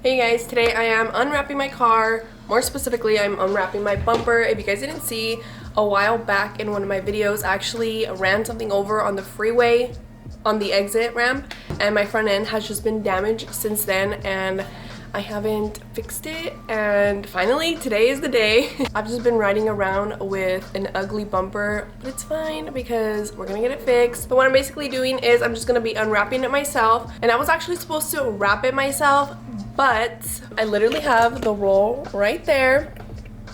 Hey guys, today I am unwrapping my car. More specifically, I'm unwrapping my bumper. If you guys didn't see, a while back in one of my videos, I actually ran something over on the freeway on the exit ramp, and my front end has just been damaged since then, and I haven't fixed it, and finally today is the day. I've just been riding around with an ugly bumper, but it's fine because we're gonna get it fixed. But what I'm basically doing is I'm just gonna be unwrapping it myself, and I was actually supposed to wrap it myself, but I literally have the roll right there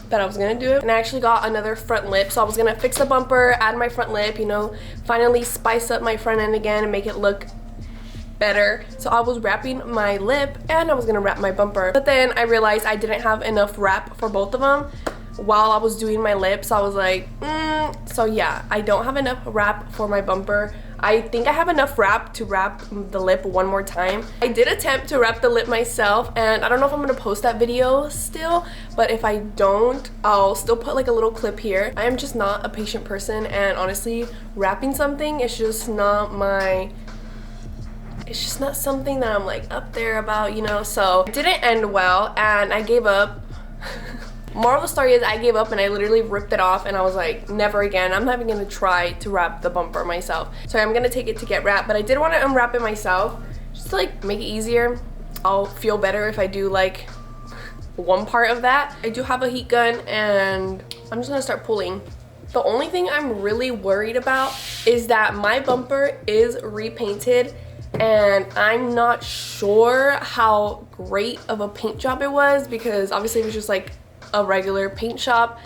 that I was gonna do it, and I actually got another front lip, so I was gonna fix the bumper, add my front lip, you know, finally spice up my front end again and make it look better. So I was wrapping my lip and I was gonna wrap my bumper, but then I realized I didn't have enough wrap for both of them while I was doing my lip, so I was like, so yeah, I don't have enough wrap for my bumper. I think I have enough wrap to wrap the lip one more time. I did attempt to wrap the lip myself, and I don't know if I'm gonna post that video still, but if I don't, I'll still put like a little clip here. I am just not a patient person, and honestly, wrapping something is just not my, it's just not something that I'm like up there about, you know. So it didn't end well and I gave up. Moral of the story is I gave up and I literally ripped it off, and I was like, never again. I'm not even gonna try to wrap the bumper myself. So I'm gonna take it to get wrapped, but I did want to unwrap it myself just to like make it easier. I'll feel better if I do like one part of that. I do have a heat gun and I'm just gonna start pulling. The only thing I'm really worried about is that my bumper is repainted, and I'm not sure how great of a paint job it was, because obviously it was just like a regular paint shop,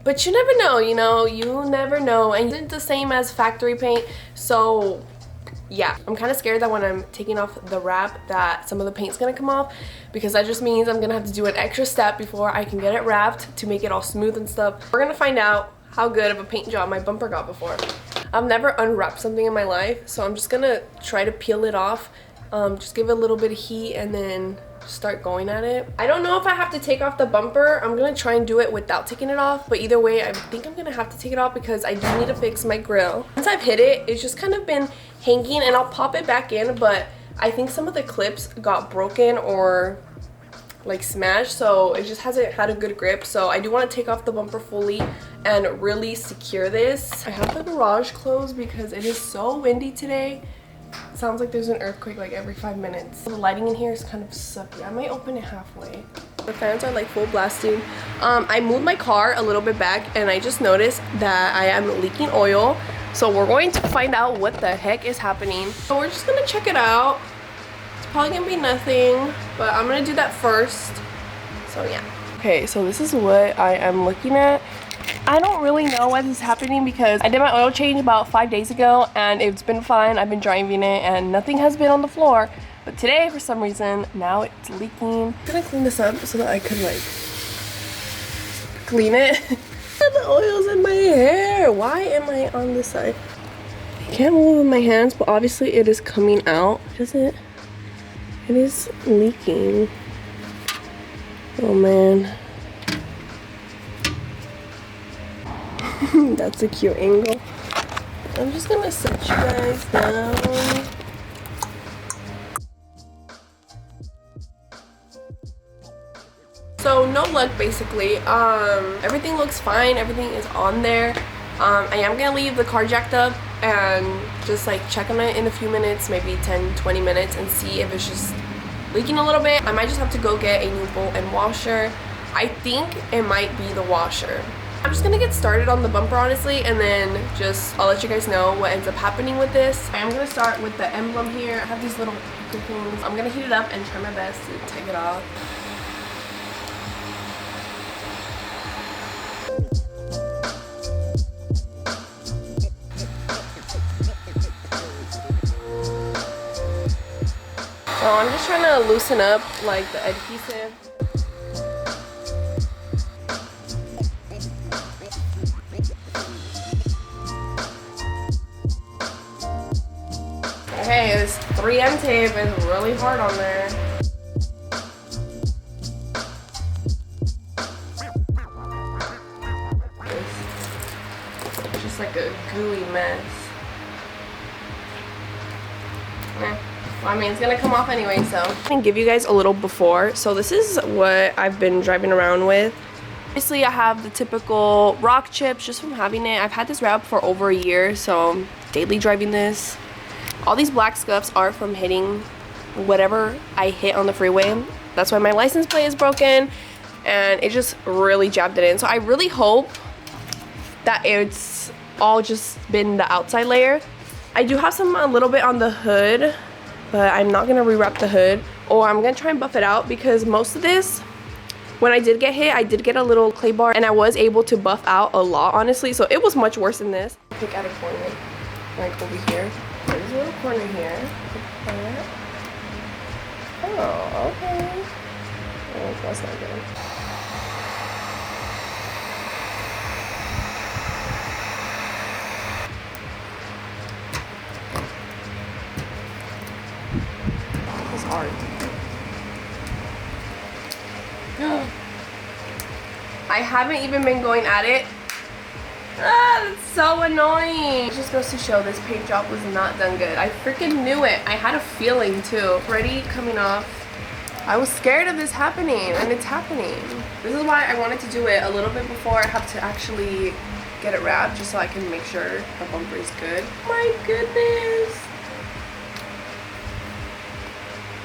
but you never know, you know, you never know, and it's the same as factory paint. So yeah, I'm kind of scared that when I'm taking off the wrap that some of the paint's gonna come off, because that just means I'm gonna have to do an extra step before I can get it wrapped to make it all smooth and stuff. We're gonna find out how good of a paint job my bumper got before. I've never unwrapped something in my life, so I'm just gonna try to peel it off, just give it a little bit of heat and then start going at it. I don't know if I have to take off the bumper. I'm gonna try and do it without taking it off, but either way I think I'm gonna have to take it off because I do need to fix my grill. Once I've hit it, it's just kind of been hanging, and I'll pop it back in, but I think some of the clips got broken or like smashed, so it just hasn't had a good grip. So I do want to take off the bumper fully and really secure this. I have the garage closed because it is so windy today. It sounds like there's an earthquake like every 5 minutes. The lighting in here is kind of sucky. I might open it halfway. The fans are like full blasting. I moved my car a little bit back and I just noticed that I am leaking oil. So we're going to find out what the heck is happening. So we're just gonna check it out. It's probably gonna be nothing, but I'm gonna do that first. So yeah. Okay, so this is what I am looking at. I don't really know what is happening because I did my oil change about 5 days ago and it's been fine. I've been driving it and nothing has been on the floor. But today, for some reason, now it's leaking. I'm gonna clean this up so that I could like clean it. The oil's in my hair. Why am I on this side? I can't move with my hands, but obviously it is coming out. Is it? It is leaking. Oh man. That's a cute angle. I'm just gonna set you guys down. So no luck basically. Everything looks fine, everything is on there. I am gonna leave the car jacked up and just like check on it in a few minutes, maybe 10-20 minutes, and see if it's just leaking a little bit. I might just have to go get a new bolt and washer. I think it might be the washer. I'm just gonna get started on the bumper honestly, and then just I'll let you guys know what ends up happening with this. I'm gonna start with the emblem here. I have these little things. I'm gonna heat it up and try my best to take it off. So I'm just trying to loosen up like the adhesive. Okay, this 3M tape is really hard on there. It's just like a gooey mess. Well, I mean, it's gonna come off anyway, so. I'm gonna give you guys a little before. So this is what I've been driving around with. Obviously, I have the typical rock chips just from having it. I've had this wrap for over a year, so daily driving this. All these black scuffs are from hitting whatever I hit on the freeway. That's why my license plate is broken, and it just really jabbed it in. So I really hope that it's all just been the outside layer. I do have a little bit on the hood, but I'm not gonna rewrap the hood, or I'm gonna try and buff it out, because most of this, when I did get hit, I did get a little clay bar, and I was able to buff out a lot, honestly. So it was much worse than this. Pick out a corner, like over here. There's a little corner here. Oh, okay. Oh, that's not good. It's hard. I haven't even been going at it. Ah, that's so annoying. It just goes to show this paint job was not done good. I freaking knew it. I had a feeling too. Already coming off. I was scared of this happening, and it's happening. This is why I wanted to do it a little bit before I have to actually get it wrapped, just so I can make sure the bumper is good. My goodness.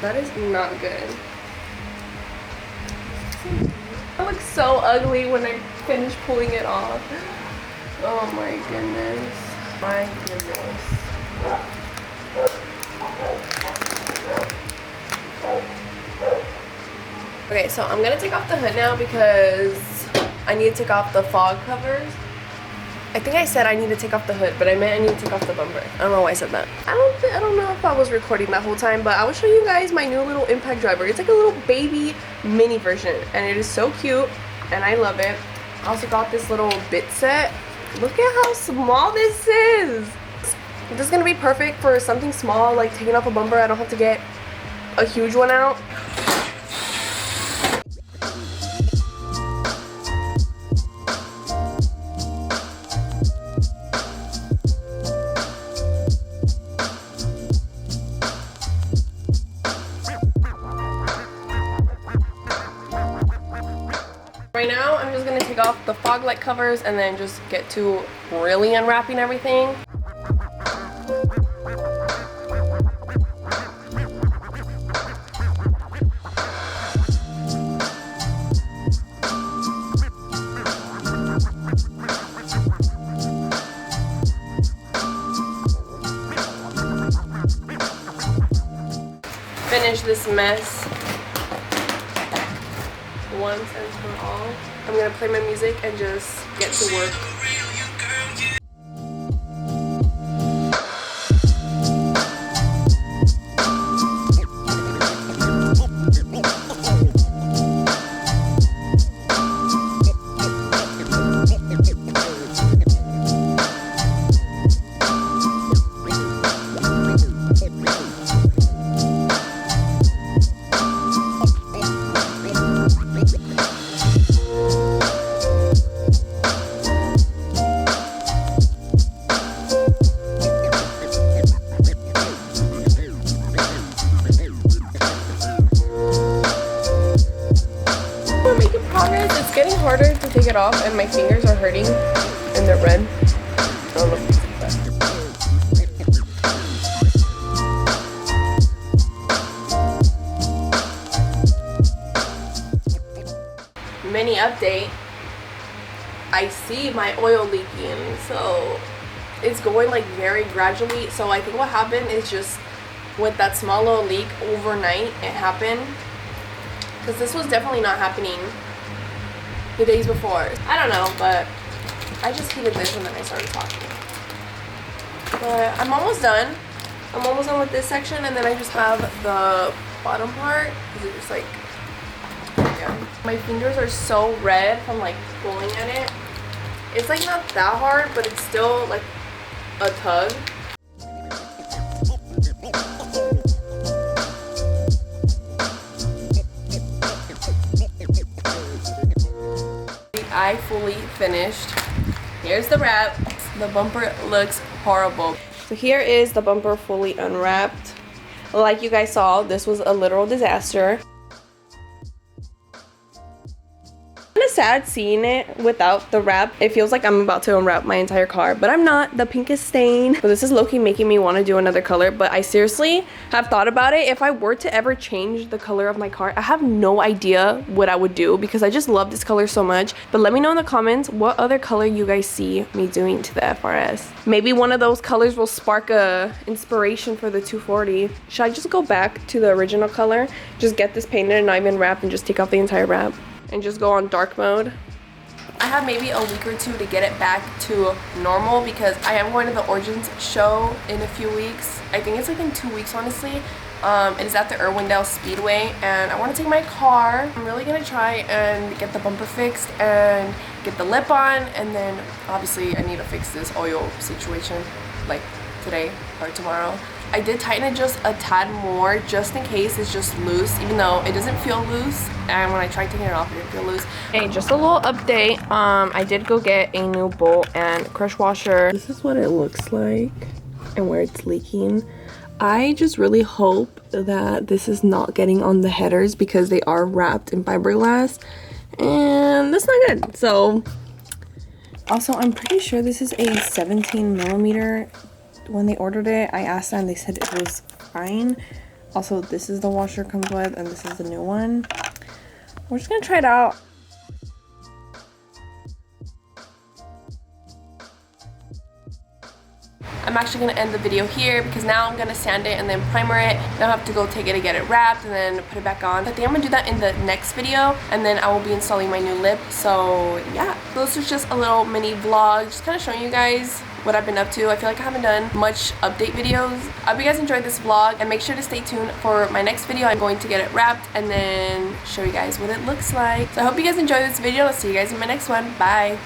That is not good. It looks so ugly when I finish pulling it off. Oh my goodness. My goodness. Okay, so I'm gonna take off the hood now because I need to take off the fog covers. I think I said I need to take off the hood, but I meant I need to take off the bumper. I don't know why I said that. I don't know if I was recording that whole time, but I will show you guys my new little impact driver. It's like a little baby mini version, and it is so cute, and I love it. I also got this little bit set. Look at how small this is. This is gonna be perfect for something small, like taking off a bumper. I don't have to get a huge one out. Right now, I'm just gonna take off the fog light covers and then just get to really unwrapping everything. Finish this mess once and for all. I'm gonna play my music and just get to work. It's getting harder to take it off, and my fingers are hurting and they're red. I don't know if you can see that. Mini update. I see my oil leaking, so it's going like very gradually. So I think what happened is just with that small little leak overnight, it happened. Because this was definitely not happening the days before. I don't know, but I just heated this and then I started talking. But I'm almost done. I'm almost done with this section, and then I just have the bottom part. Because it just like, yeah. My fingers are so red from like pulling at it. It's like not that hard, but it's still like a tug. I fully finished. Here's the wrap. The bumper looks horrible. So here is the bumper fully unwrapped. Like you guys saw, this was a literal disaster. Kind of sad seeing it without the wrap. It feels like I'm about to unwrap my entire car, but I'm not. The pink is stained. But this is low-key making me want to do another color, but I seriously have thought about it. If I were to ever change the color of my car, I have no idea what I would do because I just love this color so much. But let me know in the comments what other color you guys see me doing to the FRS. Maybe one of those colors will spark a inspiration for the 240. Should I just go back to the original color, just get this painted and not even wrap, and just take off the entire wrap and just go on dark mode? I have maybe a week or two to get it back to normal because I am going to the Origins show in a few weeks. I think it's like in 2 weeks, honestly. It is at the Irwindale Speedway, and I want to take my car. I'm really gonna try and get the bumper fixed and get the lip on, and then obviously I need to fix this oil situation like today or tomorrow. I did tighten it just a tad more just in case it's just loose, even though it doesn't feel loose, and when I tried taking it off it didn't feel loose. Hey, just a little update. I did go get a new bolt and crush washer. This is what it looks like and where it's leaking. I just really hope that this is not getting on the headers because they are wrapped in fiberglass and that's not good. So also, I'm pretty sure this is a 17mm. When they ordered it, I asked them, they said it was fine. Also, this is the washer it comes with, and this is the new one. We're just gonna try it out. I'm actually gonna end the video here because now I'm gonna sand it and then primer it. Now I have to go take it and get it wrapped and then put it back on. I think I'm gonna do that in the next video, and then I will be installing my new lip. So yeah, so this was just a little mini vlog, just kind of showing you guys what I've been up to. I feel like I haven't done much update videos. I hope you guys enjoyed this vlog, and make sure to stay tuned for my next video. I'm going to get it wrapped and then show you guys what it looks like. So I hope you guys enjoyed this video. I'll see you guys in my next one. Bye.